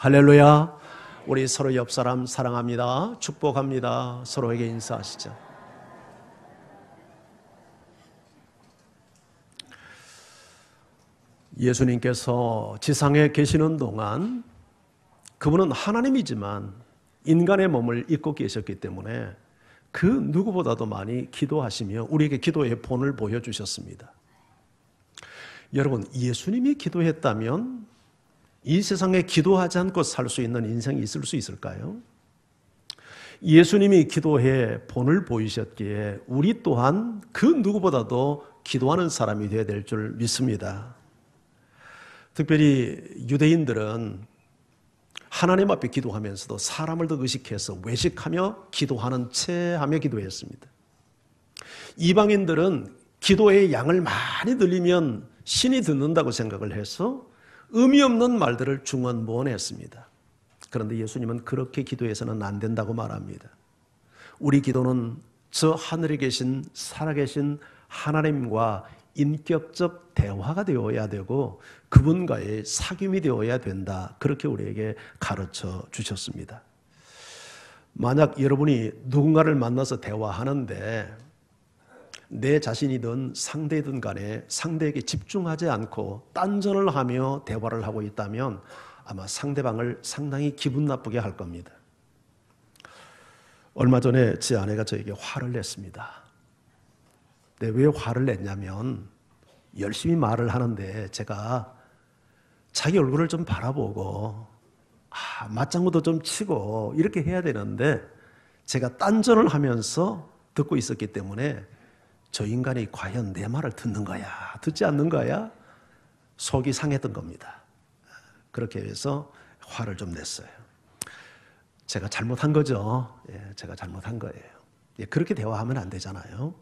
할렐루야. 우리 서로 옆 사람 사랑합니다. 축복합니다. 서로에게 인사하시죠. 예수님께서 지상에 계시는 동안 그분은 하나님이지만 인간의 몸을 입고 계셨기 때문에 그 누구보다도 많이 기도하시며 우리에게 기도의 본을 보여주셨습니다. 여러분, 예수님이 기도했다면 이 세상에 기도하지 않고 살 수 있는 인생이 있을 수 있을까요? 예수님이 기도해 본을 보이셨기에 우리 또한 그 누구보다도 기도하는 사람이 되어야 될 줄 믿습니다. 특별히 유대인들은 하나님 앞에 기도하면서도 사람을 더 의식해서 외식하며 기도하는 체하며 기도했습니다. 이방인들은 기도의 양을 많이 들리면 신이 듣는다고 생각을 해서 의미 없는 말들을 중언부언했습니다. 그런데 예수님은 그렇게 기도해서는 안 된다고 말합니다. 우리 기도는 저 하늘에 계신 살아계신 하나님과 인격적 대화가 되어야 되고 그분과의 사귐이 되어야 된다. 그렇게 우리에게 가르쳐 주셨습니다. 만약 여러분이 누군가를 만나서 대화하는데 내 자신이든 상대든 간에 상대에게 집중하지 않고 딴전을 하며 대화를 하고 있다면 아마 상대방을 상당히 기분 나쁘게 할 겁니다. 얼마 전에 제 아내가 저에게 화를 냈습니다. 근데 왜 화를 냈냐면 열심히 말을 하는데 제가 자기 얼굴을 좀 바라보고 맞장구도 좀 치고 이렇게 해야 되는데 제가 딴전을 하면서 듣고 있었기 때문에 저 인간이 과연 내 말을 듣는 거야, 듣지 않는 거야? 속이 상했던 겁니다. 그렇게 해서 화를 좀 냈어요. 제가 잘못한 거죠. 제가 잘못한 거예요. 그렇게 대화하면 안 되잖아요.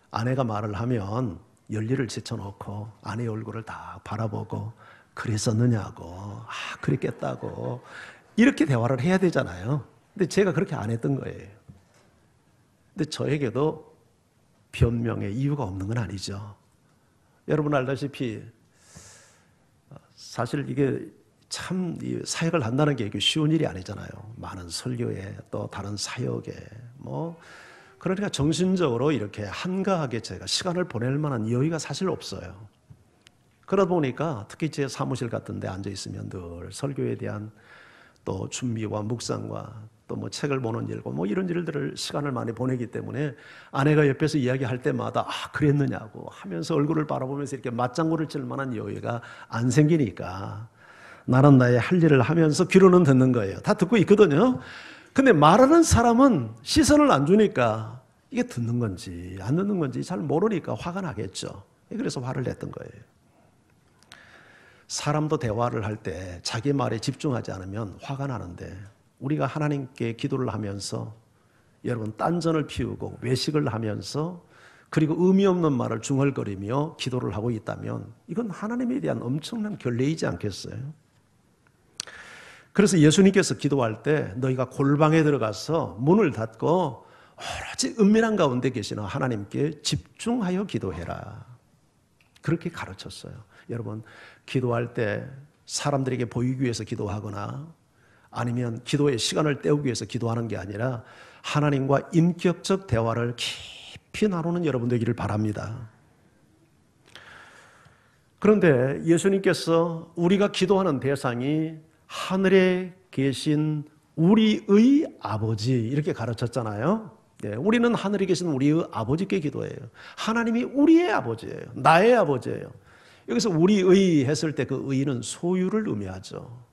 아내가 말을 하면 열리를 제쳐놓고 아내의 얼굴을 다 바라보고 그랬었느냐고, 그랬겠다고 이렇게 대화를 해야 되잖아요. 근데 제가 그렇게 안 했던 거예요. 근데 저에게도 변명의 이유가 없는 건 아니죠. 여러분 알다시피 사실 이게 참 사역을 한다는 게 쉬운 일이 아니잖아요. 많은 설교에 또 다른 사역에 그러니까 정신적으로 이렇게 한가하게 제가 시간을 보낼 만한 여유가 사실 없어요. 그러다 보니까 특히 제 사무실 같은 데 앉아 있으면 늘 설교에 대한 또 준비와 묵상과 또 책을 보는 일고 이런 일들을 시간을 많이 보내기 때문에 아내가 옆에서 이야기할 때마다 그랬느냐고 하면서 얼굴을 바라보면서 이렇게 맞장구를 칠 만한 여유가 안 생기니까 나는 나의 할 일을 하면서 귀로는 듣는 거예요. 다 듣고 있거든요. 근데 말하는 사람은 시선을 안 주니까 이게 듣는 건지 안 듣는 건지 잘 모르니까 화가 나겠죠. 그래서 화를 냈던 거예요. 사람도 대화를 할 때 자기 말에 집중하지 않으면 화가 나는데 우리가 하나님께 기도를 하면서 여러분 딴전을 피우고 외식을 하면서 그리고 의미 없는 말을 중얼거리며 기도를 하고 있다면 이건 하나님에 대한 엄청난 결례이지 않겠어요? 그래서 예수님께서 기도할 때 너희가 골방에 들어가서 문을 닫고 오로지 은밀한 가운데 계시는 하나님께 집중하여 기도해라. 그렇게 가르쳤어요. 여러분 기도할 때 사람들에게 보이기 위해서 기도하거나 아니면 기도의 시간을 때우기 위해서 기도하는 게 아니라 하나님과 인격적 대화를 깊이 나누는 여러분 되기를 바랍니다. 그런데 예수님께서 우리가 기도하는 대상이 하늘에 계신 우리의 아버지 이렇게 가르쳤잖아요. 우리는 하늘에 계신 우리의 아버지께 기도해요. 하나님이 우리의 아버지예요. 나의 아버지예요. 여기서 우리의 했을 때 그 의는 소유를 의미하죠.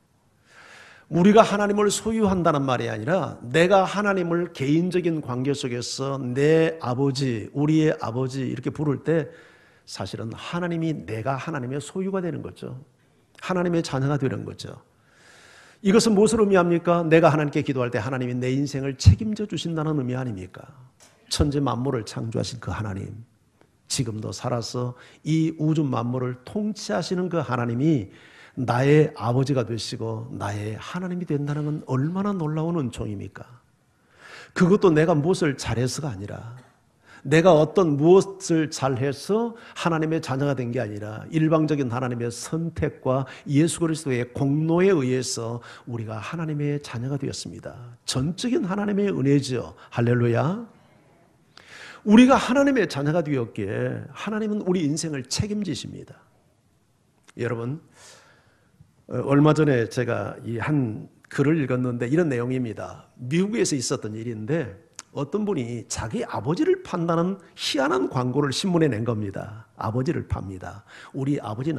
우리가 하나님을 소유한다는 말이 아니라 내가 하나님을 개인적인 관계 속에서 내 아버지, 우리의 아버지 이렇게 부를 때 사실은 하나님이 내가 하나님의 소유가 되는 거죠. 하나님의 자녀가 되는 거죠. 이것은 무엇을 의미합니까? 내가 하나님께 기도할 때 하나님이 내 인생을 책임져 주신다는 의미 아닙니까? 천지 만물을 창조하신 그 하나님, 지금도 살아서 이 우주 만물을 통치하시는 그 하나님이 나의 아버지가 되시고 나의 하나님이 된다는 건 얼마나 놀라운 은총입니까? 그것도 내가 무엇을 잘해서가 아니라 내가 어떤 무엇을 잘해서 하나님의 자녀가 된 게 아니라 일방적인 하나님의 선택과 예수 그리스도의 공로에 의해서 우리가 하나님의 자녀가 되었습니다. 전적인 하나님의 은혜죠. 할렐루야. 우리가 하나님의 자녀가 되었기에 하나님은 우리 인생을 책임지십니다. 여러분, 얼마 전에 제가 이 한 글을 읽었는데 이런 내용입니다. 미국에서 있었던 일인데 어떤 분이 자기 아버지를 판다는 희한한 광고를 신문에 낸 겁니다. 아버지를 팝니다. 우리 아버지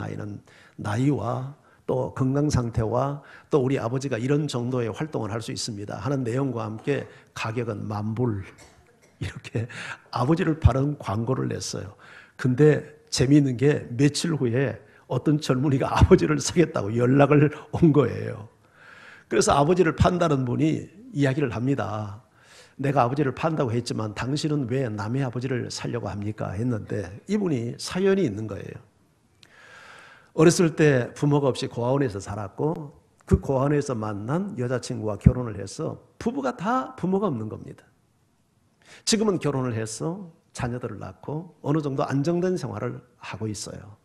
나이와 또 건강 상태와 또 우리 아버지가 이런 정도의 활동을 할 수 있습니다 하는 내용과 함께 가격은 $10,000 이렇게 아버지를 파는 광고를 냈어요. 근데 재미있는 게 며칠 후에 어떤 젊은이가 아버지를 사겠다고 연락을 온 거예요. 그래서 아버지를 판다는 분이 이야기를 합니다. 내가 아버지를 판다고 했지만 당신은 왜 남의 아버지를 살려고 합니까? 했는데 이분이 사연이 있는 거예요. 어렸을 때 부모가 없이 고아원에서 살았고 그 고아원에서 만난 여자친구와 결혼을 해서 부부가 다 부모가 없는 겁니다. 지금은 결혼을 해서 자녀들을 낳고 어느 정도 안정된 생활을 하고 있어요.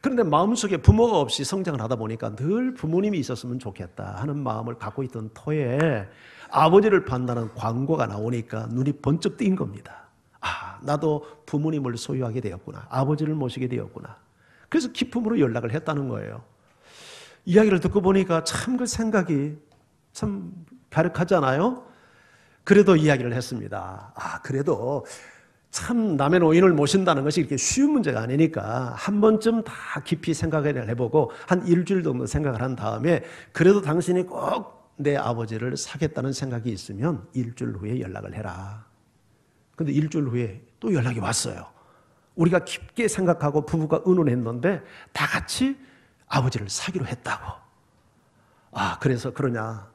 그런데 마음속에 부모가 없이 성장을 하다 보니까 늘 부모님이 있었으면 좋겠다 하는 마음을 갖고 있던 터에 아버지를 판다는 광고가 나오니까 눈이 번쩍 띈 겁니다. 아, 나도 부모님을 소유하게 되었구나. 아버지를 모시게 되었구나. 그래서 기쁨으로 연락을 했다는 거예요. 이야기를 듣고 보니까 참 그 생각이 참 갸륵하잖아요. 그래도 이야기를 했습니다. 아, 그래도 참 남의 노인을 모신다는 것이 이렇게 쉬운 문제가 아니니까 한 번쯤 다 깊이 생각을 해보고 한 일주일 정도 생각을 한 다음에 그래도 당신이 꼭 내 아버지를 사겠다는 생각이 있으면 일주일 후에 연락을 해라. 근데 일주일 후에 또 연락이 왔어요. 우리가 깊게 생각하고 부부가 의논했는데 다 같이 아버지를 사기로 했다고. 아, 그래서 그러냐.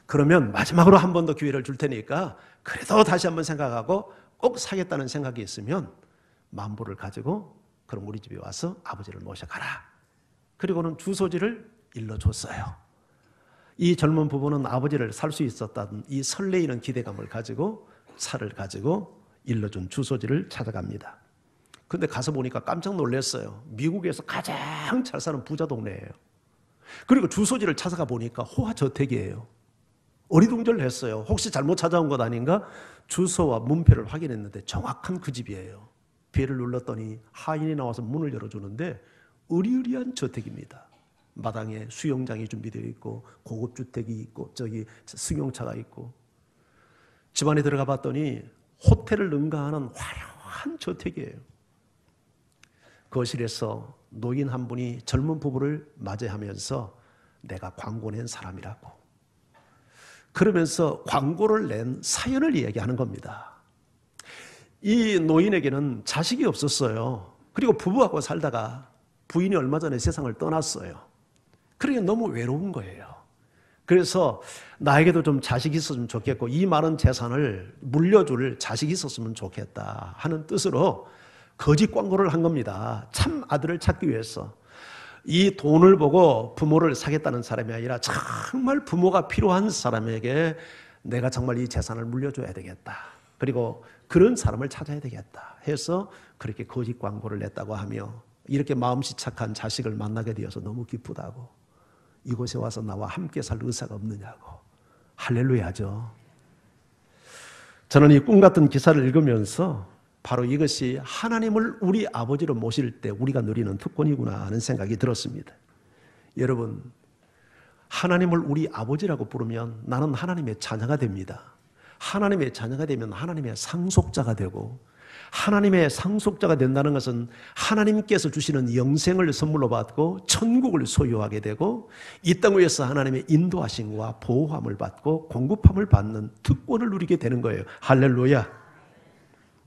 그러면 마지막으로 한 번 더 기회를 줄 테니까 그래도 다시 한번 생각하고 꼭 사겠다는 생각이 있으면 $10,000 가지고 그럼 우리 집에 와서 아버지를 모셔가라. 그리고는 주소지를 일러줬어요. 이 젊은 부부는 아버지를 살 수 있었다는 이 설레이는 기대감을 가지고 차를 가지고 일러준 주소지를 찾아갑니다. 근데 가서 보니까 깜짝 놀랐어요. 미국에서 가장 잘 사는 부자 동네예요. 그리고 주소지를 찾아가 보니까 호화저택이에요. 어리둥절했어요. 혹시 잘못 찾아온 것 아닌가? 주소와 문표를 확인했는데 정확한 그 집이에요. 배를 눌렀더니 하인이 나와서 문을 열어주는데 으리으리한 저택입니다. 마당에 수영장이 준비되어 있고 고급 주택이 있고 저기 승용차가 있고 집 안에 들어가 봤더니 호텔을 능가하는 화려한 저택이에요. 거실에서 노인 한 분이 젊은 부부를 맞이하면서 내가 광고 낸 사람이라고 그러면서 광고를 낸 사연을 이야기하는 겁니다. 이 노인에게는 자식이 없었어요. 그리고 부부하고 살다가 부인이 얼마 전에 세상을 떠났어요. 그러니까 너무 외로운 거예요. 그래서 나에게도 좀 자식이 있었으면 좋겠고 이 많은 재산을 물려줄 자식이 있었으면 좋겠다 하는 뜻으로 거짓 광고를 한 겁니다. 참 아들을 찾기 위해서. 이 돈을 보고 부모를 사겠다는 사람이 아니라 정말 부모가 필요한 사람에게 내가 정말 이 재산을 물려줘야 되겠다. 그리고 그런 사람을 찾아야 되겠다 해서 그렇게 거짓 광고를 냈다고 하며 이렇게 마음씨 착한 자식을 만나게 되어서 너무 기쁘다고. 이곳에 와서 나와 함께 살 의사가 없느냐고. 할렐루야죠. 저는 이 꿈 같은 기사를 읽으면서 바로 이것이 하나님을 우리 아버지로 모실 때 우리가 누리는 특권이구나 하는 생각이 들었습니다. 여러분, 하나님을 우리 아버지라고 부르면 나는 하나님의 자녀가 됩니다. 하나님의 자녀가 되면 하나님의 상속자가 되고 하나님의 상속자가 된다는 것은 하나님께서 주시는 영생을 선물로 받고 천국을 소유하게 되고 이 땅 위에서 하나님의 인도하심과 보호함을 받고 공급함을 받는 특권을 누리게 되는 거예요. 할렐루야.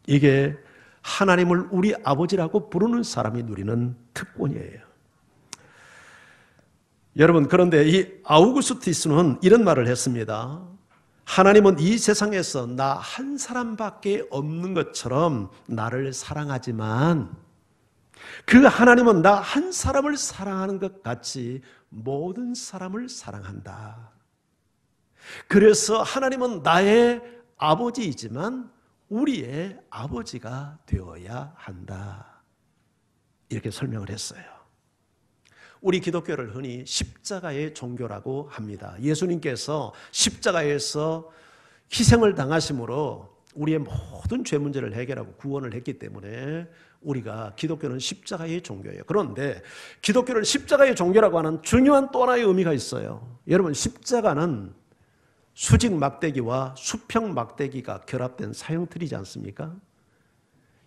이게 하나님을 우리 아버지라고 부르는 사람이 누리는 특권이에요. 여러분, 그런데 이 아우구스티스는 이런 말을 했습니다. 하나님은 이 세상에서 나 한 사람밖에 없는 것처럼 나를 사랑하지만 그 하나님은 나 한 사람을 사랑하는 것 같이 모든 사람을 사랑한다. 그래서 하나님은 나의 아버지이지만 우리의 아버지가 되어야 한다. 이렇게 설명을 했어요. 우리 기독교를 흔히 십자가의 종교라고 합니다. 예수님께서 십자가에서 희생을 당하심으로 우리의 모든 죄 문제를 해결하고 구원을 했기 때문에 우리가 기독교는 십자가의 종교예요. 그런데 기독교를 십자가의 종교라고 하는 중요한 또 하나의 의미가 있어요. 여러분, 십자가는 수직 막대기와 수평 막대기가 결합된 사형틀이지 않습니까?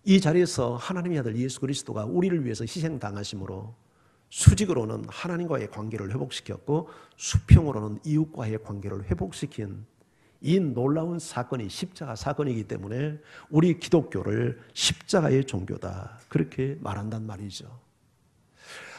이 자리에서 하나님의 아들 예수 그리스도가 우리를 위해서 희생당하심으로 수직으로는 하나님과의 관계를 회복시켰고 수평으로는 이웃과의 관계를 회복시킨 이 놀라운 사건이 십자가 사건이기 때문에 우리 기독교를 십자가의 종교다, 그렇게 말한단 말이죠.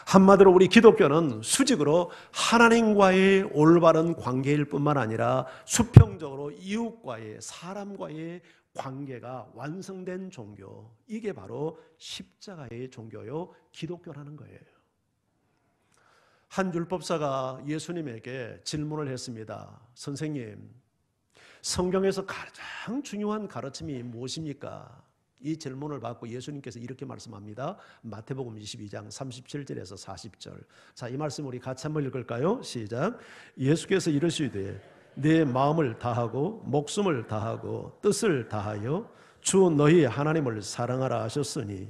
한마디로 우리 기독교는 수직으로 하나님과의 올바른 관계일 뿐만 아니라 수평적으로 이웃과의, 사람과의 관계가 완성된 종교, 이게 바로 십자가의 종교요 기독교라는 거예요. 한 율법사가 예수님에게 질문을 했습니다. 선생님, 성경에서 가장 중요한 가르침이 무엇입니까? 이 질문을 받고 예수님께서 이렇게 말씀합니다. 마태복음 22장 37절에서 40절. 자, 이 말씀 우리 같이 한번 읽을까요? 시작. 예수께서 이르시되 내 마음을 다하고 목숨을 다하고 뜻을 다하여 주 너희 하나님을 사랑하라 하셨으니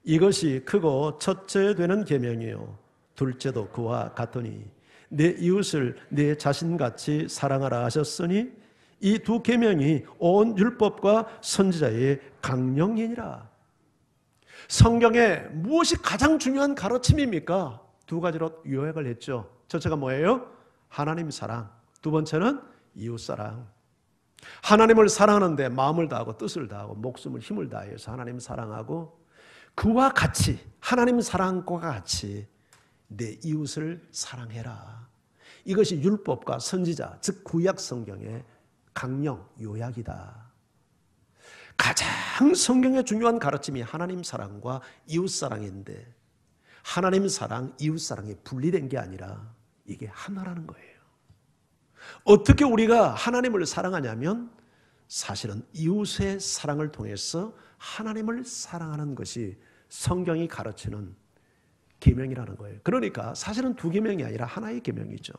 이것이 크고 첫째 되는 계명이요 둘째도 그와 같으니 내 이웃을 내 자신같이 사랑하라 하셨으니 이 두 계명이 온 율법과 선지자의 강령이니라. 성경에 무엇이 가장 중요한 가르침입니까? 두 가지로 요약을 했죠. 첫째가 뭐예요? 하나님 사랑. 두 번째는 이웃 사랑. 하나님을 사랑하는데 마음을 다하고 뜻을 다하고 목숨을 힘을 다해서 하나님 사랑하고 그와 같이, 하나님 사랑과 같이 내 이웃을 사랑해라. 이것이 율법과 선지자, 즉 구약 성경의 강령, 요약이다. 가장 성경의 중요한 가르침이 하나님 사랑과 이웃 사랑인데 하나님 사랑, 이웃 사랑이 분리된 게 아니라 이게 하나라는 거예요. 어떻게 우리가 하나님을 사랑하냐면 사실은 이웃의 사랑을 통해서 하나님을 사랑하는 것이 성경이 가르치는 계명이라는 거예요. 그러니까 사실은 두 계명이 아니라 하나의 계명이죠.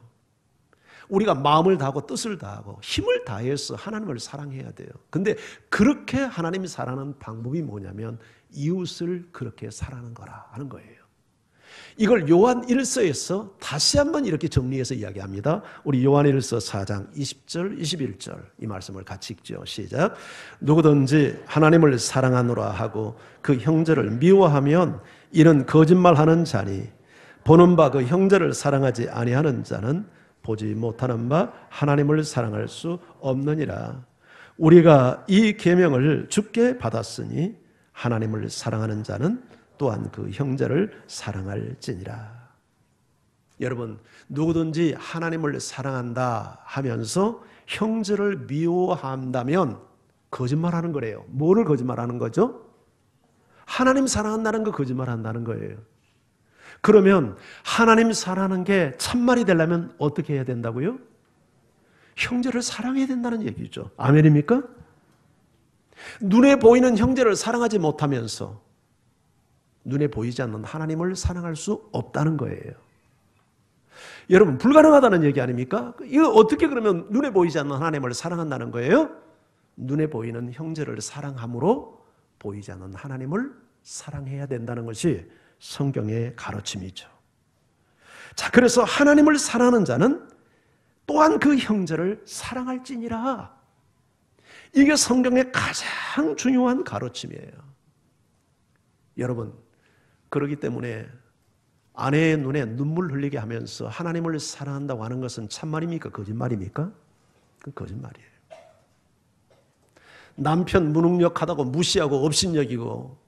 우리가 마음을 다하고 뜻을 다하고 힘을 다해서 하나님을 사랑해야 돼요. 근데 그렇게 하나님이 사랑하는 방법이 뭐냐면 이웃을 그렇게 사랑하는 거라 하는 거예요. 이걸 요한 1서에서 다시 한번 이렇게 정리해서 이야기합니다. 우리 요한 1서 4장 20절 21절 이 말씀을 같이 읽죠. 시작. 누구든지 하나님을 사랑하노라 하고 그 형제를 미워하면 이는 거짓말하는 자니 보는 바 그 형제를 사랑하지 아니하는 자는 보지 못하는 바 하나님을 사랑할 수 없느니라. 우리가 이 계명을 주께 받았으니 하나님을 사랑하는 자는 또한 그 형제를 사랑할지니라. 여러분, 누구든지 하나님을 사랑한다 하면서 형제를 미워한다면 거짓말하는 거래요. 뭐를 거짓말하는 거죠? 하나님 사랑한다는 거 거짓말한다는 거예요. 그러면 하나님 사랑하는 게 참말이 되려면 어떻게 해야 된다고요? 형제를 사랑해야 된다는 얘기죠. 아멘입니까? 눈에 보이는 형제를 사랑하지 못하면서 눈에 보이지 않는 하나님을 사랑할 수 없다는 거예요. 여러분, 불가능하다는 얘기 아닙니까? 이거 어떻게 그러면 눈에 보이지 않는 하나님을 사랑한다는 거예요? 눈에 보이는 형제를 사랑함으로 보이지 않는 하나님을 사랑해야 된다는 것이 성경의 가르침이죠. 자, 그래서 하나님을 사랑하는 자는 또한 그 형제를 사랑할지니라. 이게 성경의 가장 중요한 가르침이에요. 여러분, 그렇기 때문에 아내의 눈에 눈물 흘리게 하면서 하나님을 사랑한다고 하는 것은 참말입니까? 거짓말입니까? 그건 거짓말이에요. 남편 무능력하다고 무시하고 업신여기고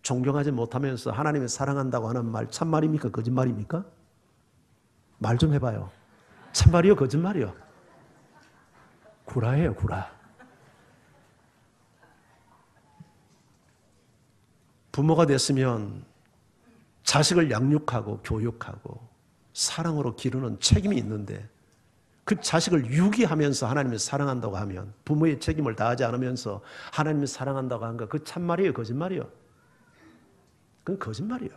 존경하지 못하면서 하나님을 사랑한다고 하는 말 참말입니까? 거짓말입니까? 말 좀 해봐요. 참말이요? 거짓말이요? 구라예요, 구라. 부모가 됐으면 자식을 양육하고 교육하고 사랑으로 기르는 책임이 있는데 그 자식을 유기하면서 하나님을 사랑한다고 하면, 부모의 책임을 다하지 않으면서 하나님을 사랑한다고 한 거, 그 참말이에요, 거짓말이에요? 그건 거짓말이에요.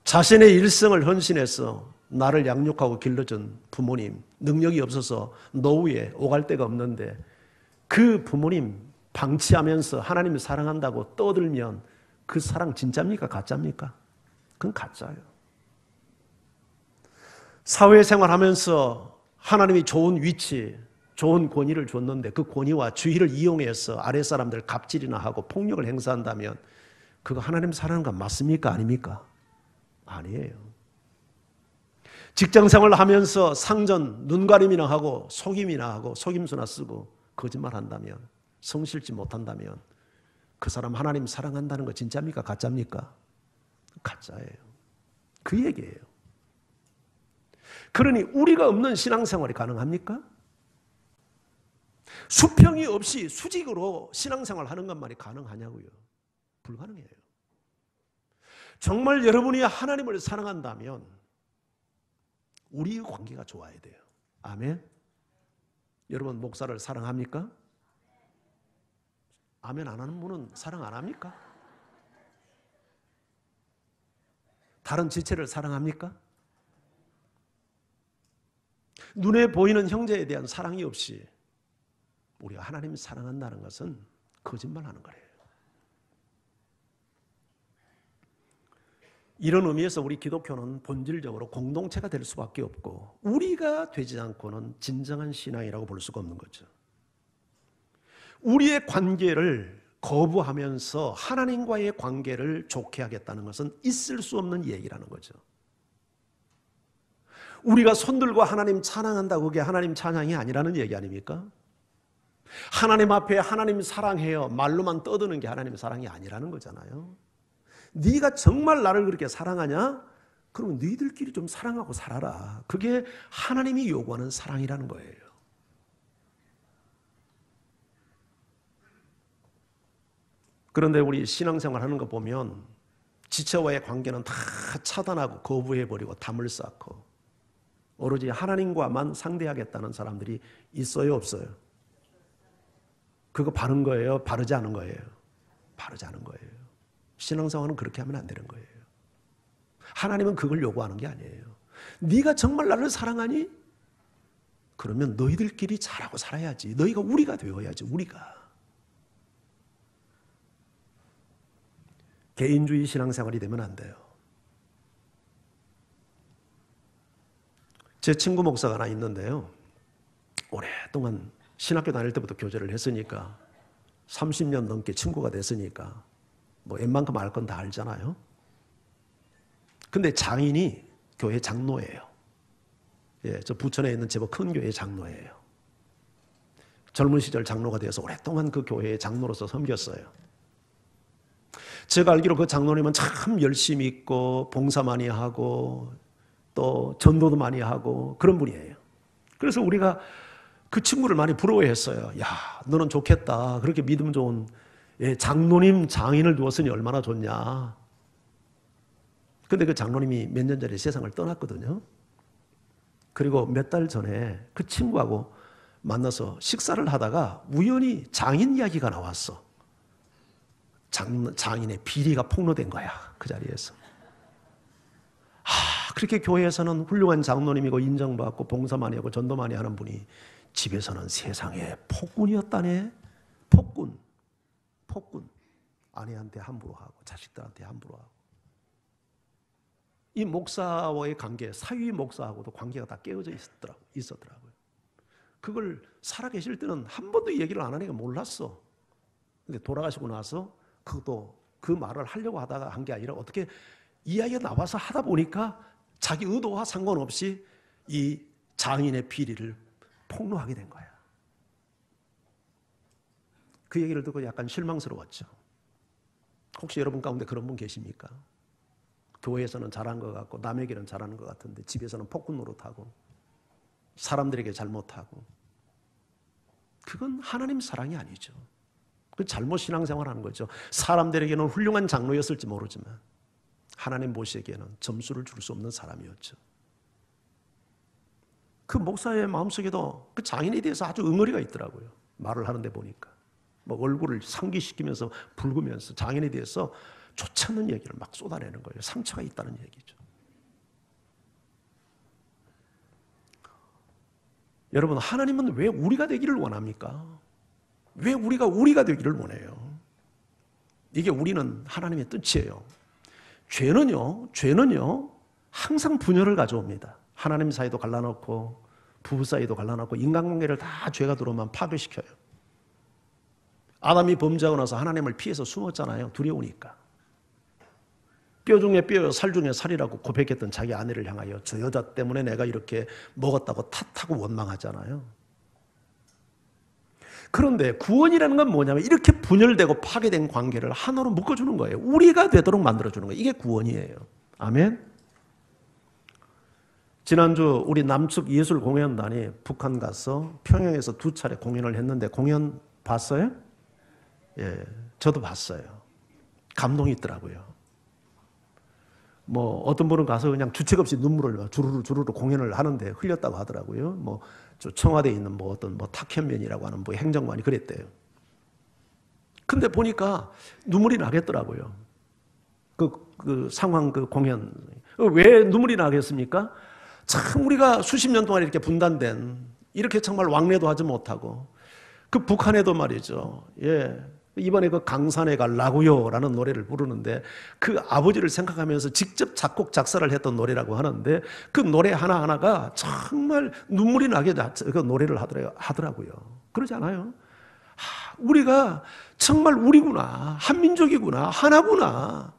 자신의 일생을 헌신해서 나를 양육하고 길러준 부모님, 능력이 없어서 노후에 오갈 데가 없는데 그 부모님 방치하면서 하나님을 사랑한다고 떠들면 그 사랑 진짜입니까? 가짜입니까? 그건 가짜예요. 사회생활하면서 하나님이 좋은 위치, 좋은 권위를 줬는데 그 권위와 주의를 이용해서 아랫사람들 갑질이나 하고 폭력을 행사한다면 그거 하나님 사랑하는 거 맞습니까? 아닙니까? 아니에요. 직장생활을 하면서 상전, 눈가림이나 하고 속임이나 하고 속임수나 쓰고 거짓말한다면, 성실지 못한다면 그 사람 하나님 사랑한다는 거 진짜입니까? 가짜입니까? 가짜예요. 그 얘기예요. 그러니 우리가 없는 신앙생활이 가능합니까? 수평이 없이 수직으로 신앙생활 하는 것만이 가능하냐고요? 불가능해요. 정말 여러분이 하나님을 사랑한다면 우리의 관계가 좋아야 돼요. 아멘? 여러분 목사를 사랑합니까? 아멘 안 하는 분은 사랑 안 합니까? 다른 지체를 사랑합니까? 눈에 보이는 형제에 대한 사랑이 없이 우리가 하나님을 사랑한다는 것은 거짓말하는 거예요. 이런 의미에서 우리 기독교는 본질적으로 공동체가 될 수밖에 없고 우리가 되지 않고는 진정한 신앙이라고 볼 수가 없는 거죠. 우리의 관계를 거부하면서 하나님과의 관계를 좋게 하겠다는 것은 있을 수 없는 얘기라는 거죠. 우리가 손들고 하나님 찬양한다고 그게 하나님 찬양이 아니라는 얘기 아닙니까? 하나님 앞에 하나님 사랑해요 말로만 떠드는 게 하나님 사랑이 아니라는 거잖아요. 네가 정말 나를 그렇게 사랑하냐? 그러면 너희들끼리 좀 사랑하고 살아라. 그게 하나님이 요구하는 사랑이라는 거예요. 그런데 우리 신앙생활 하는 거 보면 지체와의 관계는 다 차단하고 거부해버리고 담을 쌓고 오로지 하나님과만 상대하겠다는 사람들이 있어요, 없어요? 그거 바른 거예요? 바르지 않은 거예요? 바르지 않은 거예요. 신앙생활은 그렇게 하면 안 되는 거예요. 하나님은 그걸 요구하는 게 아니에요. 네가 정말 나를 사랑하니? 그러면 너희들끼리 잘하고 살아야지. 너희가 우리가 되어야지. 우리가. 개인주의 신앙생활이 되면 안 돼요. 제 친구 목사가 하나 있는데요. 오랫동안 신학교 다닐 때부터 교제를 했으니까 30년 넘게 친구가 됐으니까 뭐 웬만큼 알 건 다 알잖아요. 근데 장인이 교회 장로예요. 예, 저 부천에 있는 제법 큰 교회 장로예요. 젊은 시절 장로가 되어서 오랫동안 그 교회의 장로로서 섬겼어요. 제가 알기로 그 장로님은 참 열심히 있고 봉사 많이 하고 또 전도도 많이 하고 그런 분이에요. 그래서 우리가 그 친구를 많이 부러워했어요. 야, 너는 좋겠다. 그렇게 믿음 좋은 장로님, 장인을 두었으니 얼마나 좋냐. 근데 그 장로님이 몇 년 전에 세상을 떠났거든요. 그리고 몇 달 전에 그 친구하고 만나서 식사를 하다가 우연히 장인 이야기가 나왔어. 장인의 비리가 폭로된 거야. 그 자리에서. 그렇게 교회에서는 훌륭한 장로님이고 인정받고 봉사 많이 하고 전도 많이 하는 분이 집에서는 세상에 폭군이었다네. 폭군. 아내한테 함부로 하고 자식들한테 함부로 하고. 이 목사와의 관계, 사위 목사하고도 관계가 다 깨어져 있었더라고요. 그걸 살아계실 때는 한 번도 이 얘기를 안 하니까 몰랐어. 근데 돌아가시고 나서 그것도 그 말을 하려고 하다가 한 게 아니라 어떻게 이야기가 나와서 하다 보니까 자기 의도와 상관없이 이 장인의 비리를 폭로하게 된 거야. 그 얘기를 듣고 약간 실망스러웠죠. 혹시 여러분 가운데 그런 분 계십니까? 교회에서는 잘한 것 같고 남에게는 잘하는 것 같은데 집에서는 폭군 노릇하고 사람들에게 잘못하고 그건 하나님 사랑이 아니죠. 그건 잘못 신앙생활하는 거죠. 사람들에게는 훌륭한 장로였을지 모르지만 하나님 보시기에는 점수를 줄 수 없는 사람이었죠. 그 목사의 마음속에도 그 장인에 대해서 아주 응어리가 있더라고요. 말을 하는데 보니까. 뭐 얼굴을 상기시키면서 붉으면서 장인에 대해서 좋지 않는 얘기를 막 쏟아내는 거예요. 상처가 있다는 얘기죠. 여러분, 하나님은 왜 우리가 되기를 원합니까? 왜 우리가 되기를 원해요? 이게 우리는 하나님의 뜻이에요. 죄는요, 항상 분열을 가져옵니다. 하나님 사이도 갈라놓고, 부부 사이도 갈라놓고, 인간관계를 다 죄가 들어오면 파괴시켜요. 아담이 범죄하고 나서 하나님을 피해서 숨었잖아요. 두려우니까. 뼈 중에 뼈요, 살 중에 살이라고 고백했던 자기 아내를 향하여 저 여자 때문에 내가 이렇게 먹었다고 탓하고 원망하잖아요. 그런데 구원이라는 건 뭐냐면 이렇게 분열되고 파괴된 관계를 하나로 묶어주는 거예요. 우리가 되도록 만들어주는 거예요. 이게 구원이에요. 아멘. 지난주 우리 남측 예술 공연단이 북한 가서 평양에서 2차례 공연을 했는데 공연 봤어요? 예, 저도 봤어요. 감동이 있더라고요. 뭐 어떤 분은 가서 그냥 주책 없이 눈물을 주르르 공연을 하는데 흘렸다고 하더라고요. 뭐 청와대에 있는 뭐 어떤 뭐 탁현면이라고 하는 뭐 행정관이 그랬대요. 근데 보니까 눈물이 나겠더라고요. 그 상황 그 공연. 왜 눈물이 나겠습니까? 참 우리가 수십 년 동안 이렇게 분단된, 이렇게 정말 왕래도 하지 못하고, 그 북한에도 말이죠. 예. 이번에 그 강산에 갈라고요 라는 노래를 부르는데 그 아버지를 생각하면서 직접 작곡 작사를 했던 노래라고 하는데 그 노래 하나하나가 정말 눈물이 나게 그 노래를 하더라고요. 그러지 않아요? 우리가 정말 우리구나, 한민족이구나, 하나구나.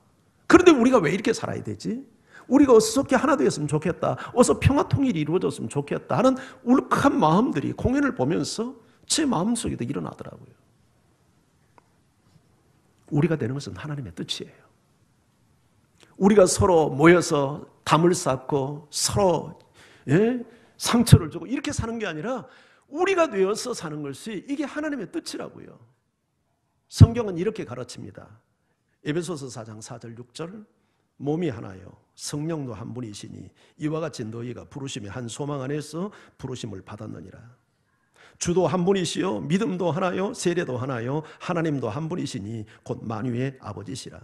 그런데 우리가 왜 이렇게 살아야 되지? 우리가 어서 속히 하나 되었으면 좋겠다, 어서 평화 통일이 이루어졌으면 좋겠다 하는 울컥한 마음들이 공연을 보면서 제 마음속에도 일어나더라고요. 우리가 되는 것은 하나님의 뜻이에요. 우리가 서로 모여서 담을 쌓고 서로 상처를 주고 이렇게 사는 게 아니라 우리가 되어서 사는 것이 이게 하나님의 뜻이라고요. 성경은 이렇게 가르칩니다. 에베소서 4장 4절 6절 몸이 하나요 성령도 한 분이시니 이와 같이 너희가 부르심의 한 소망 안에서 부르심을 받았느니라. 주도 한 분이시요 믿음도 하나요 세례도 하나요 하나님도 한 분이시니 곧 만유의 아버지시라.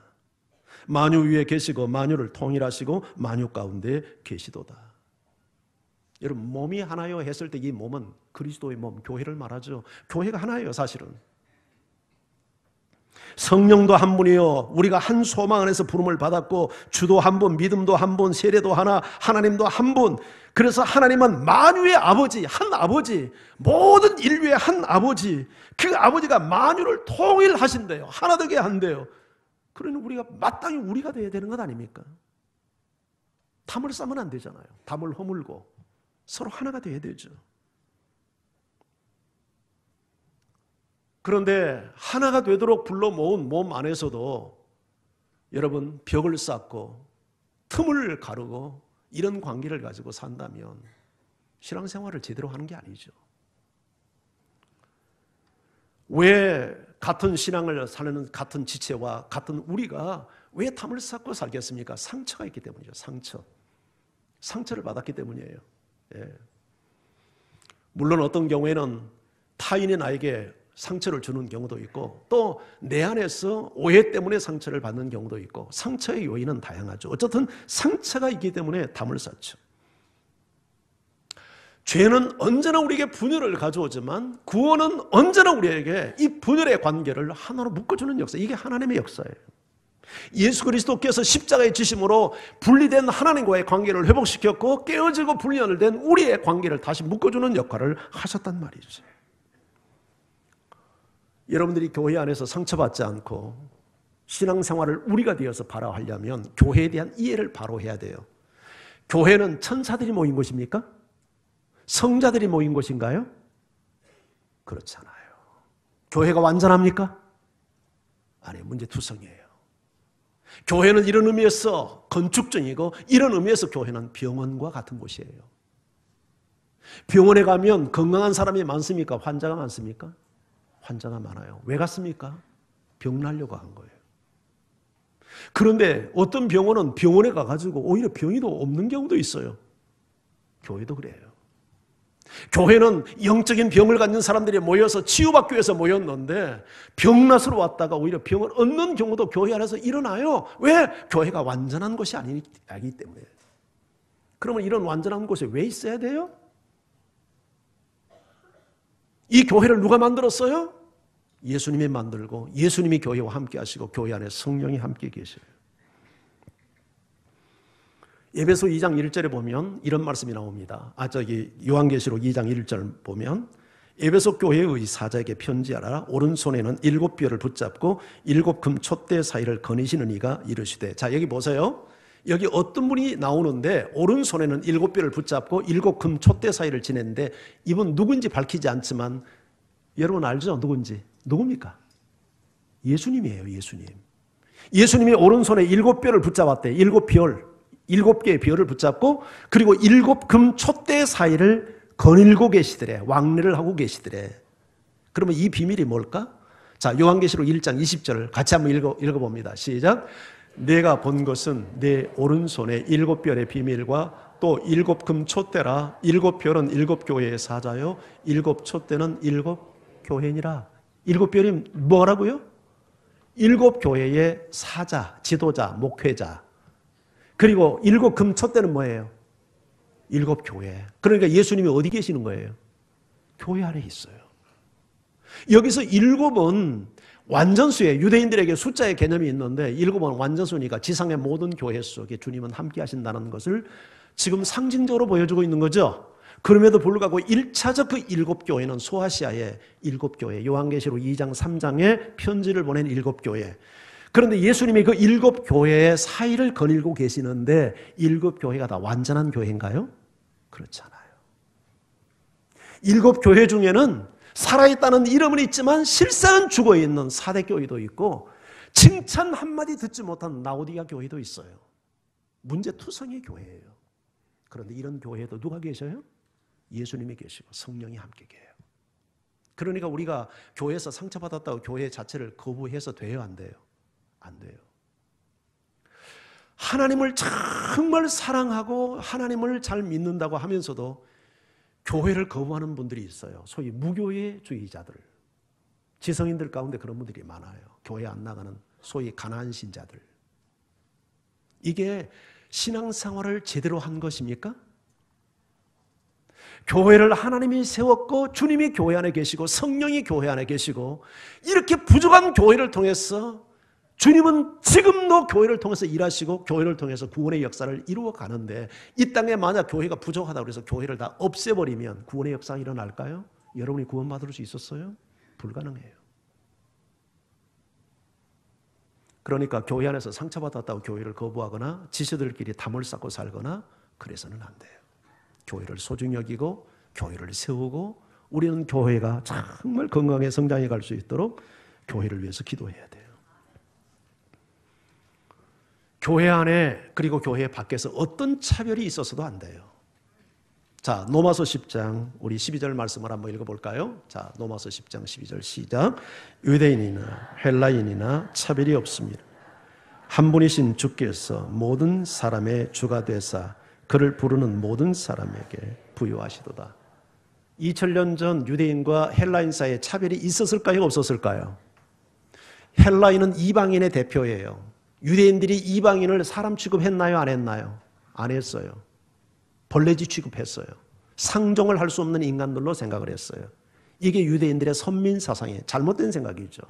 만유 위에 계시고 만유를 통일하시고 만유 가운데 계시도다. 여러분, 몸이 하나요 했을 때 이 몸은 그리스도의 몸, 교회를 말하죠. 교회가 하나예요, 사실은. 성령도 한 분이요 우리가 한 소망 안에서 부름을 받았고 주도 한 분, 믿음도 한 분, 세례도 하나, 하나님도 한 분. 그래서 하나님은 만유의 아버지, 한 아버지, 모든 인류의 한 아버지. 그 아버지가 만유를 통일하신대요. 하나 되게 한대요. 그러니 우리가 마땅히 우리가 돼야 되는 것 아닙니까? 담을 싸면 안 되잖아요. 담을 허물고 서로 하나가 돼야 되죠. 그런데 하나가 되도록 불러 모은 몸 안에서도 여러분 벽을 쌓고 틈을 가르고 이런 관계를 가지고 산다면 신앙생활을 제대로 하는 게 아니죠. 왜 같은 신앙을 사는 같은 지체와 같은 우리가 왜 탐을 쌓고 살겠습니까? 상처가 있기 때문이죠. 상처를 받았기 때문이에요. 예. 물론 어떤 경우에는 타인이 나에게 상처를 주는 경우도 있고 또 내 안에서 오해 때문에 상처를 받는 경우도 있고 상처의 요인은 다양하죠. 어쨌든 상처가 있기 때문에 담을 쌓죠. 죄는 언제나 우리에게 분열을 가져오지만 구원은 언제나 우리에게 이 분열의 관계를 하나로 묶어주는 역사, 이게 하나님의 역사예요. 예수 그리스도께서 십자가의 지심으로 분리된 하나님과의 관계를 회복시켰고 깨어지고 분열된 우리의 관계를 다시 묶어주는 역할을 하셨단 말이죠. 여러분들이 교회 안에서 상처받지 않고 신앙생활을 우리가 되어서 바로 하려면 교회에 대한 이해를 바로 해야 돼요. 교회는 천사들이 모인 곳입니까? 성자들이 모인 곳인가요? 그렇지 않아요. 교회가 완전합니까? 아니, 문제투성이에요. 교회는 이런 의미에서 건축적이고 이런 의미에서 교회는 병원과 같은 곳이에요. 병원에 가면 건강한 사람이 많습니까? 환자가 많습니까? 환자가 많아요. 왜 갔습니까? 병 나려고 한 거예요. 그런데 어떤 병원은 병원에 가가지고 오히려 병이 더 없는 경우도 있어요. 교회도 그래요. 교회는 영적인 병을 갖는 사람들이 모여서 치유받기 위해서 모였는데 병낫으로 왔다가 오히려 병을 얻는 경우도 교회 안에서 일어나요. 왜? 교회가 완전한 곳이 아니기 때문에. 그러면 이런 완전한 곳에 왜 있어야 돼요? 이 교회를 누가 만들었어요? 예수님이 만들고 예수님이 교회와 함께 하시고 교회 안에 성령이 함께 계셔요. 에베소 2장 1절에 보면 이런 말씀이 나옵니다. 요한계시록 2장 1절 보면 에베소 교회의 사자에게 편지하라. 오른손에는 7뼈를 붙잡고 7금 촛대 사이를 거니시는 이가 이르시되. 자, 여기 보세요. 여기 어떤 분이 나오는데 오른손에는 7뼈를 붙잡고 7금 촛대 사이를 지냈는데 이분 누군지 밝히지 않지만 여러분 알죠? 누군지. 누굽니까? 예수님이에요. 예수님. 예수님이 오른손에 7뼈를 붙잡았대. 7개의 뼈를 붙잡고 그리고 7금 촛대 사이를 거닐고 계시더래. 왕래를 하고 계시더래. 그러면 이 비밀이 뭘까? 자, 요한계시록 1장 20절 같이 한번 읽어봅니다. 시작. 내가 본 것은 내 오른손에 7별의 비밀과 또 7금 촛대라. 7별은 7교회의 사자요 7촛대는 7교회니라. 7별이 뭐라고요? 7교회의 사자, 지도자, 목회자. 그리고 7금 촛대는 뭐예요? 7교회. 그러니까 예수님이 어디 계시는 거예요? 교회 안에 있어요. 여기서 7은 완전수에 유대인들에게 숫자의 개념이 있는데 7은 완전수니까 지상의 모든 교회 속에 주님은 함께 하신다는 것을 지금 상징적으로 보여주고 있는 거죠. 그럼에도 불구하고 1차적 그 7교회는 소아시아의 7교회, 요한계시록 2장 3장에 편지를 보낸 7교회. 그런데 예수님이 그 7교회의 사이를 거닐고 계시는데 7교회가 다 완전한 교회인가요? 그렇지 않아요. 7교회 중에는 살아있다는 이름은 있지만 실상은 죽어있는 사대교회도 있고 칭찬 한마디 듣지 못한 라오디가 교회도 있어요. 문제투성의 교회예요. 그런데 이런 교회에도 누가 계셔요? 예수님이 계시고 성령이 함께 계세요. 그러니까 우리가 교회에서 상처받았다고 교회 자체를 거부해서 돼요? 안 돼요? 안 돼요. 하나님을 정말 사랑하고 하나님을 잘 믿는다고 하면서도 교회를 거부하는 분들이 있어요. 소위 무교회주의자들. 지성인들 가운데 그런 분들이 많아요. 교회 안 나가는 소위 가난한 신자들. 이게 신앙생활을 제대로 한 것입니까? 교회를 하나님이 세웠고 주님이 교회 안에 계시고 성령이 교회 안에 계시고 이렇게 부족한 교회를 통해서 주님은 지금도 교회를 통해서 일하시고 교회를 통해서 구원의 역사를 이루어 가는데 이 땅에 만약 교회가 부족하다고 해서 교회를 다 없애버리면 구원의 역사가 일어날까요? 여러분이 구원받을 수 있었어요? 불가능해요. 그러니까 교회 안에서 상처받았다고 교회를 거부하거나 지체들끼리 담을 쌓고 살거나 그래서는 안 돼요. 교회를 소중히 여기고 교회를 세우고 우리는 교회가 정말 건강하게 성장해 갈 수 있도록 교회를 위해서 기도해야 돼요. 교회 안에 그리고 교회 밖에서 어떤 차별이 있어서도 안 돼요. 자, 로마서 10장 우리 12절 말씀을 한번 읽어볼까요? 자, 로마서 10장 12절 시작. 유대인이나 헬라인이나 차별이 없습니다. 한 분이신 주께서 모든 사람의 주가 되사 그를 부르는 모든 사람에게 부유하시도다. 2000년 전 유대인과 헬라인 사이에 차별이 있었을까요? 없었을까요? 헬라인은 이방인의 대표예요. 유대인들이 이방인을 사람 취급했나요? 안 했나요? 안 했어요. 벌레지 취급했어요. 상종을 할 수 없는 인간들로 생각을 했어요. 이게 유대인들의 선민 사상의 잘못된 생각이죠.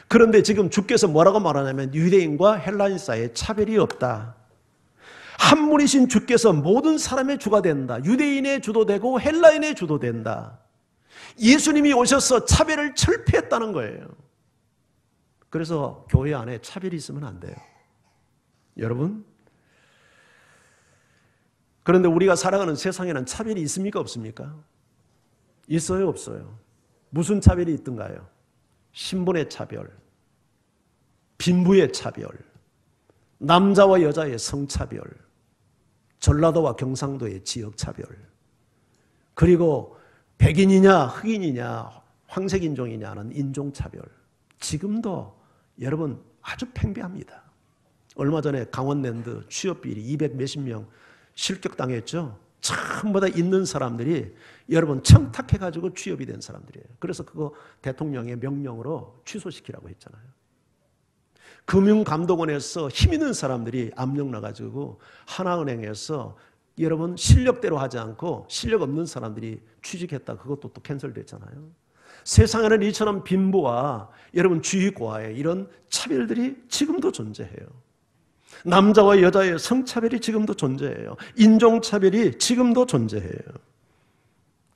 그런데 지금 주께서 뭐라고 말하냐면 유대인과 헬라인 사이에 차별이 없다. 한 분이신 주께서 모든 사람의 주가 된다. 유대인의 주도 되고 헬라인의 주도 된다. 예수님이 오셔서 차별을 철폐했다는 거예요. 그래서 교회 안에 차별이 있으면 안 돼요. 여러분, 그런데 우리가 살아가는 세상에는 차별이 있습니까? 없습니까? 있어요? 없어요? 무슨 차별이 있던가요? 신분의 차별, 빈부의 차별, 남자와 여자의 성차별, 전라도와 경상도의 지역차별, 그리고 백인이냐 흑인이냐 황색인종이냐는 인종차별. 지금도 여러분 아주 팽배합니다. 얼마 전에 강원랜드 취업비리 200 몇십 명 실격당했죠. 전부 다 있는 사람들이 여러분 청탁해가지고 취업이 된 사람들이에요. 그래서 그거 대통령의 명령으로 취소시키라고 했잖아요. 금융감독원에서 힘 있는 사람들이 압력 나가지고 하나은행에서 여러분 실력대로 하지 않고 실력 없는 사람들이 취직했다. 그것도 또 캔슬됐잖아요. 세상에는 이처럼 빈부와 여러분 주의고하의 이런 차별들이 지금도 존재해요. 남자와 여자의 성차별이 지금도 존재해요. 인종차별이 지금도 존재해요.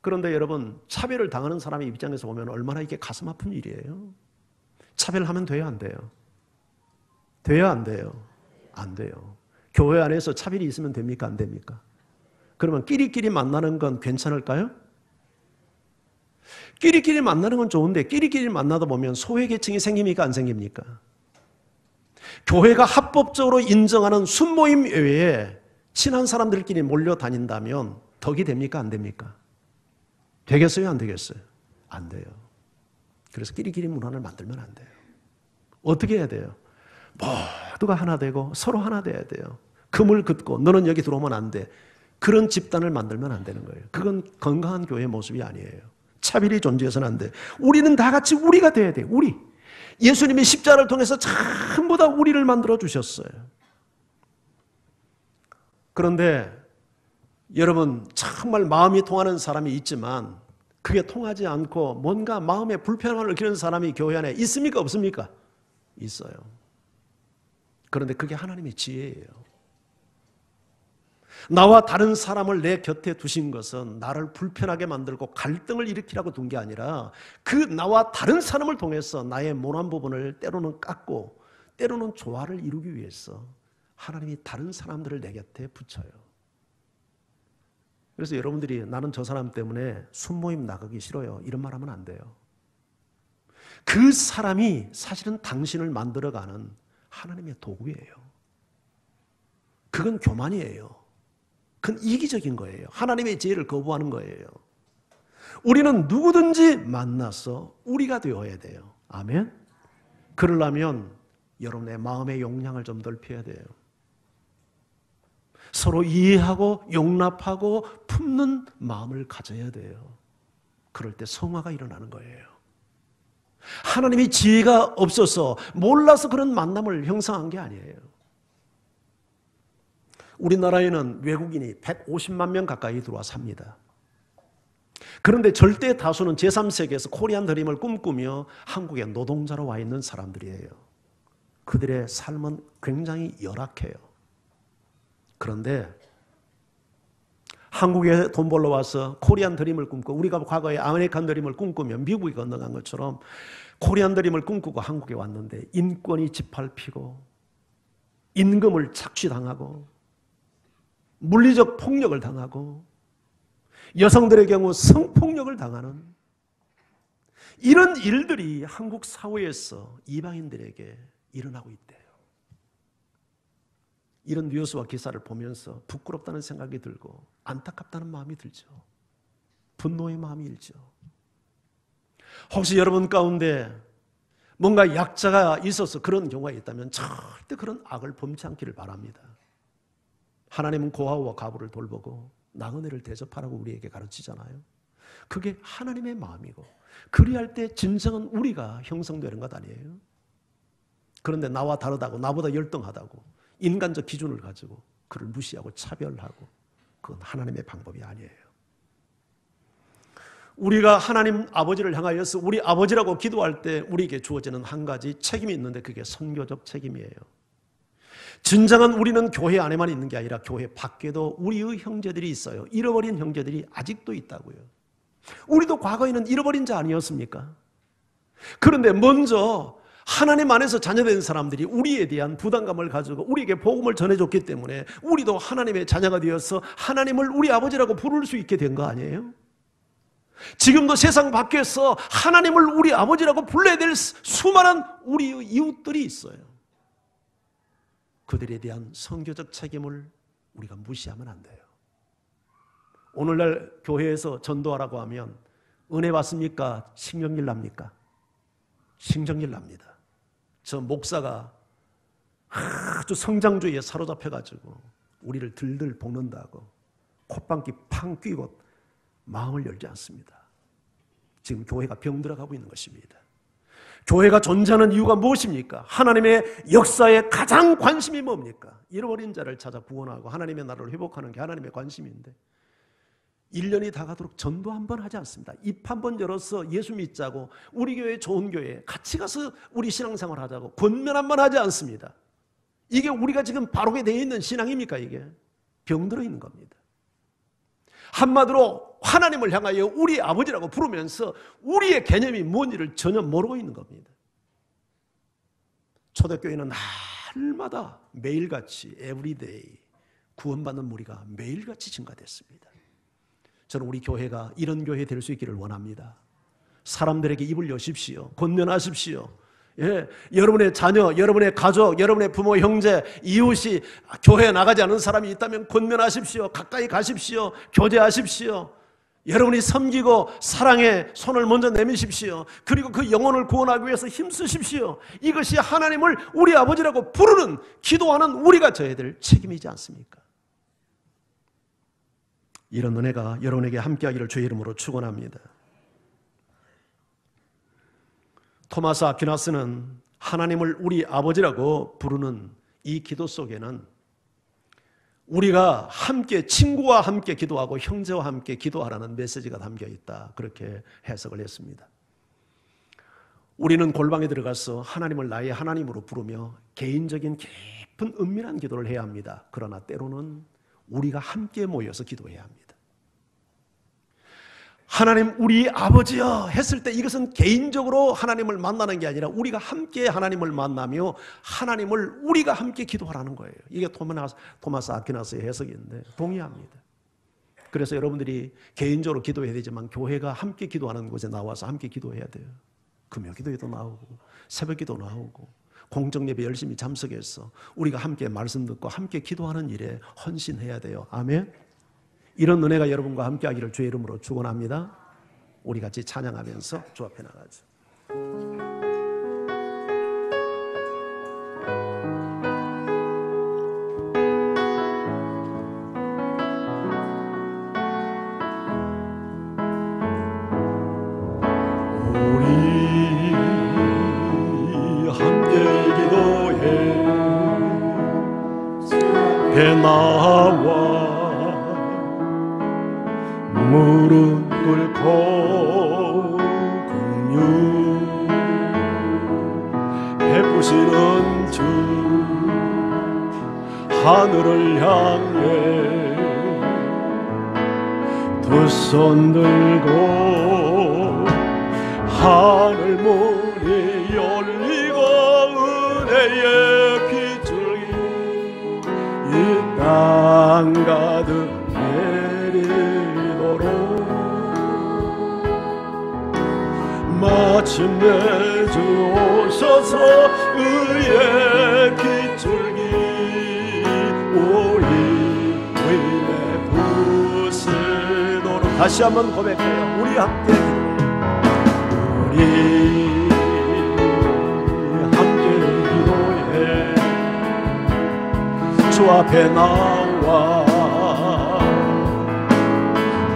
그런데 여러분 차별을 당하는 사람의 입장에서 보면 얼마나 이게 가슴 아픈 일이에요. 차별하면 돼요, 안 돼요? 돼요, 안 돼요? 안 돼요. 교회 안에서 차별이 있으면 됩니까, 안 됩니까? 그러면 끼리끼리 만나는 건 괜찮을까요? 끼리끼리 만나는 건 좋은데 끼리끼리 만나다 보면 소외계층이 생깁니까, 안 생깁니까? 교회가 합법적으로 인정하는 순모임 외에 친한 사람들끼리 몰려다닌다면 덕이 됩니까, 안 됩니까? 되겠어요, 안 되겠어요? 안 돼요. 그래서 끼리끼리 문화를 만들면 안 돼요. 어떻게 해야 돼요? 모두가 하나 되고 서로 하나 돼야 돼요. 금을 긋고 너는 여기 들어오면 안 돼. 그런 집단을 만들면 안 되는 거예요. 그건 건강한 교회의 모습이 아니에요. 차별이 존재해서는 안 돼. 우리는 다 같이 우리가 돼야 돼. 우리. 예수님이 십자가를 통해서 전부 다 우리를 만들어 주셨어요. 그런데 여러분 정말 마음이 통하는 사람이 있지만 그게 통하지 않고 뭔가 마음에 불편함을 느끼는 사람이 교회 안에 있습니까, 없습니까? 있어요. 그런데 그게 하나님의 지혜예요. 나와 다른 사람을 내 곁에 두신 것은 나를 불편하게 만들고 갈등을 일으키라고 둔 게 아니라 그 나와 다른 사람을 통해서 나의 모난 부분을 때로는 깎고 때로는 조화를 이루기 위해서 하나님이 다른 사람들을 내 곁에 붙여요. 그래서 여러분들이 나는 저 사람 때문에 순모임 나가기 싫어요, 이런 말 하면 안 돼요. 그 사람이 사실은 당신을 만들어가는 하나님의 도구예요. 그건 교만이에요. 그건 이기적인 거예요. 하나님의 지혜를 거부하는 거예요. 우리는 누구든지 만나서 우리가 되어야 돼요. 아멘? 그러려면 여러분의 마음의 용량을 좀 넓혀야 돼요. 서로 이해하고 용납하고 품는 마음을 가져야 돼요. 그럴 때 성화가 일어나는 거예요. 하나님이 지혜가 없어서 몰라서 그런 만남을 형성한 게 아니에요. 우리나라에는 외국인이 150만 명 가까이 들어와 삽니다. 그런데 절대 다수는 제3세계에서 코리안 드림을 꿈꾸며 한국에 노동자로 와 있는 사람들이에요. 그들의 삶은 굉장히 열악해요. 그런데 한국에 돈 벌러 와서 코리안 드림을 꿈꾸고 우리가 과거에 아메리칸 드림을 꿈꾸며 미국에 건너간 것처럼 코리안 드림을 꿈꾸고 한국에 왔는데 인권이 짓밟히고 임금을 착취당하고 물리적 폭력을 당하고 여성들의 경우 성폭력을 당하는 이런 일들이 한국 사회에서 이방인들에게 일어나고 있대요. 이런 뉴스와 기사를 보면서 부끄럽다는 생각이 들고 안타깝다는 마음이 들죠. 분노의 마음이 일죠. 혹시 여러분 가운데 뭔가 약자가 있어서 그런 경우가 있다면 절대 그런 악을 범치 않기를 바랍니다. 하나님은 고아와 과부를 돌보고 나그네를 대접하라고 우리에게 가르치잖아요. 그게 하나님의 마음이고 그리할 때 진정한 우리가 형성되는 것 아니에요. 그런데 나와 다르다고 나보다 열등하다고 인간적 기준을 가지고 그를 무시하고 차별하고 그건 하나님의 방법이 아니에요. 우리가 하나님 아버지를 향하여서 우리 아버지라고 기도할 때 우리에게 주어지는 한 가지 책임이 있는데 그게 선교적 책임이에요. 진정한 우리는 교회 안에만 있는 게 아니라 교회 밖에도 우리의 형제들이 있어요. 잃어버린 형제들이 아직도 있다고요. 우리도 과거에는 잃어버린 자 아니었습니까? 그런데 먼저 하나님 안에서 자녀된 사람들이 우리에 대한 부담감을 가지고 우리에게 복음을 전해줬기 때문에 우리도 하나님의 자녀가 되어서 하나님을 우리 아버지라고 부를 수 있게 된 거 아니에요? 지금도 세상 밖에서 하나님을 우리 아버지라고 불러야 될 수많은 우리의 이웃들이 있어요. 그들에 대한 선교적 책임을 우리가 무시하면 안 돼요. 오늘날 교회에서 전도하라고 하면 은혜 받습니까? 신경질 납니까? 신경질 납니다. 저 목사가 아주 성장주의에 사로잡혀가지고 우리를 들들 볶는다고 콧방귀 팡 뀌고 마음을 열지 않습니다. 지금 교회가 병들어가고 있는 것입니다. 교회가 존재하는 이유가 무엇입니까? 하나님의 역사에 가장 관심이 뭡니까? 잃어버린 자를 찾아 구원하고 하나님의 나라를 회복하는 게 하나님의 관심인데 1년이 다 가도록 전도 한 번 하지 않습니다. 입 한 번 열어서 예수 믿자고 우리 교회 좋은 교회에 같이 가서 우리 신앙생활 하자고 권면 한 번 하지 않습니다. 이게 우리가 지금 바르게 되어 있는 신앙입니까? 이게 병들어 있는 겁니다. 한마디로 하나님을 향하여 우리 아버지라고 부르면서 우리의 개념이 뭔지를 전혀 모르고 있는 겁니다. 초대교회는 날마다 매일같이 에브리데이 구원받는 무리가 매일같이 증가됐습니다. 저는 우리 교회가 이런 교회 될 수 있기를 원합니다. 사람들에게 입을 여십시오. 권면하십시오. 예, 여러분의 자녀, 여러분의 가족, 여러분의 부모, 형제, 이웃이 교회에 나가지 않은 사람이 있다면 권면하십시오. 가까이 가십시오. 교제하십시오. 여러분이 섬기고 사랑에 손을 먼저 내미십시오. 그리고 그 영혼을 구원하기 위해서 힘쓰십시오. 이것이 하나님을 우리 아버지라고 부르는, 기도하는 우리가 져야 될 책임이지 않습니까? 이런 은혜가 여러분에게 함께하기를 주의 이름으로 축원합니다. 토마스 아퀴나스는 하나님을 우리 아버지라고 부르는 이 기도 속에는 우리가 함께, 친구와 함께 기도하고 형제와 함께 기도하라는 메시지가 담겨 있다, 그렇게 해석을 했습니다. 우리는 골방에 들어가서 하나님을 나의 하나님으로 부르며 개인적인 깊은 은밀한 기도를 해야 합니다. 그러나 때로는 우리가 함께 모여서 기도해야 합니다. 하나님 우리 아버지여 했을 때 이것은 개인적으로 하나님을 만나는 게 아니라 우리가 함께 하나님을 만나며 하나님을 우리가 함께 기도하라는 거예요. 이게 토마스 아퀴나스의 해석인데 동의합니다. 그래서 여러분들이 개인적으로 기도해야 되지만 교회가 함께 기도하는 곳에 나와서 함께 기도해야 돼요. 금요 기도에도 나오고 새벽 기도 나오고 공적 예배 열심히 참석해서 우리가 함께 말씀 듣고 함께 기도하는 일에 헌신해야 돼요. 아멘. 이런 은혜가 여러분과 함께 하기를 주의 이름으로 축원합니다. 우리 같이 찬양하면서 주 앞에 나가죠. 우리 함께 기도해 배 나와 무릎 꿇고 긍휼 베푸시는 주 하늘을 향해 두 손 들고 하늘 문이 열리고 은혜의 빗줄기 이 땅 가득 마침내 주 오셔서 의의 빗줄기 우리 위에 부으시도록 다시 한번 고백해요. 우리 함께 기도해. 우리 함께 기도해. 주 앞에 나와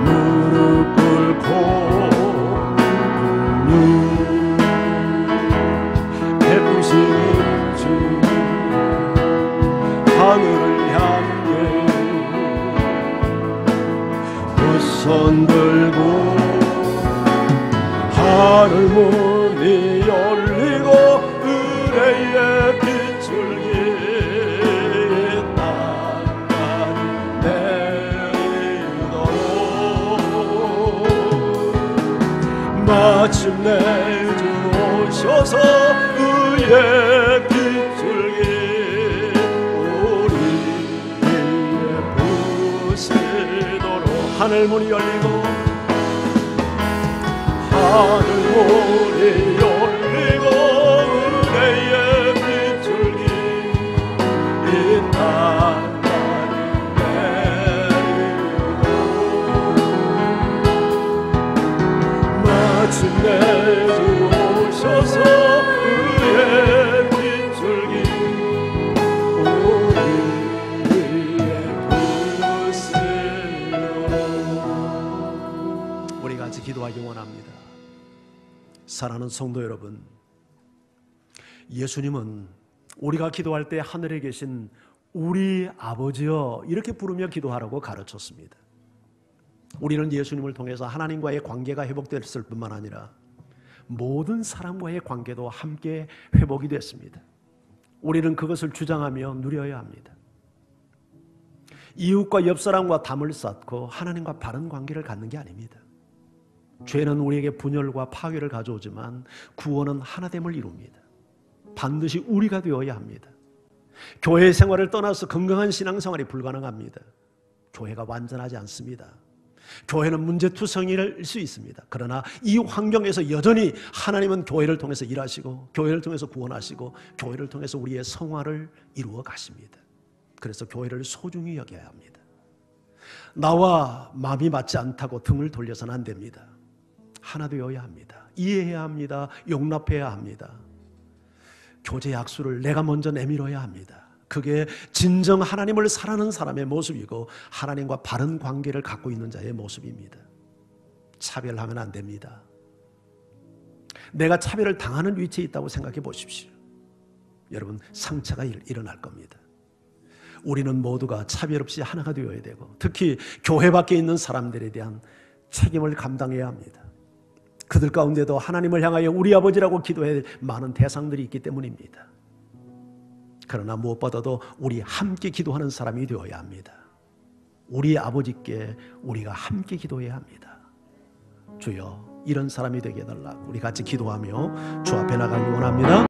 무릎 꿇고 베푸시는 주 하늘을 향해 두 손 들고 하늘 문이 열리고 은혜의 빗줄기 땅까지 내리도록 마침내 오셔서 의의 빗줄기 우리 위에 부으시도록 하늘 문이 열리고 하늘 문이 열리고 은혜의 빗줄기 이 땅까지 내리고 마침내 오셔서 의의 빗줄기 우리 위에 부으시도록 같이 기도하기 원합니다. 사랑하는 성도 여러분, 예수님은 우리가 기도할 때 하늘에 계신 우리 아버지여 이렇게 부르며 기도하라고 가르쳤습니다. 우리는 예수님을 통해서 하나님과의 관계가 회복됐을 뿐만 아니라 모든 사람과의 관계도 함께 회복이 됐습니다. 우리는 그것을 주장하며 누려야 합니다. 이웃과 옆사람과 담을 쌓고 하나님과 바른 관계를 갖는 게 아닙니다. 죄는 우리에게 분열과 파괴를 가져오지만 구원은 하나됨을 이룹니다. 반드시 우리가 되어야 합니다. 교회 생활을 떠나서 건강한 신앙생활이 불가능합니다. 교회가 완전하지 않습니다. 교회는 문제투성이일 수 있습니다. 그러나 이 환경에서 여전히 하나님은 교회를 통해서 일하시고 교회를 통해서 구원하시고 교회를 통해서 우리의 성화를 이루어 가십니다. 그래서 교회를 소중히 여겨야 합니다. 나와 마음이 맞지 않다고 등을 돌려서는 안 됩니다. 하나 되어야 합니다. 이해해야 합니다. 용납해야 합니다. 교제 약수를 내가 먼저 내밀어야 합니다. 그게 진정 하나님을 사랑하는 사람의 모습이고 하나님과 바른 관계를 갖고 있는 자의 모습입니다. 차별하면 안 됩니다. 내가 차별을 당하는 위치에 있다고 생각해 보십시오. 여러분, 상처가 일어날 겁니다. 우리는 모두가 차별 없이 하나가 되어야 되고 특히 교회 밖에 있는 사람들에 대한 책임을 감당해야 합니다. 그들 가운데도 하나님을 향하여 우리 아버지라고 기도해야 될 많은 대상들이 있기 때문입니다. 그러나 무엇보다도 우리 함께 기도하는 사람이 되어야 합니다. 우리 아버지께 우리가 함께 기도해야 합니다. 주여, 이런 사람이 되게 해달라고 우리 같이 기도하며 주 앞에 나가기 원합니다.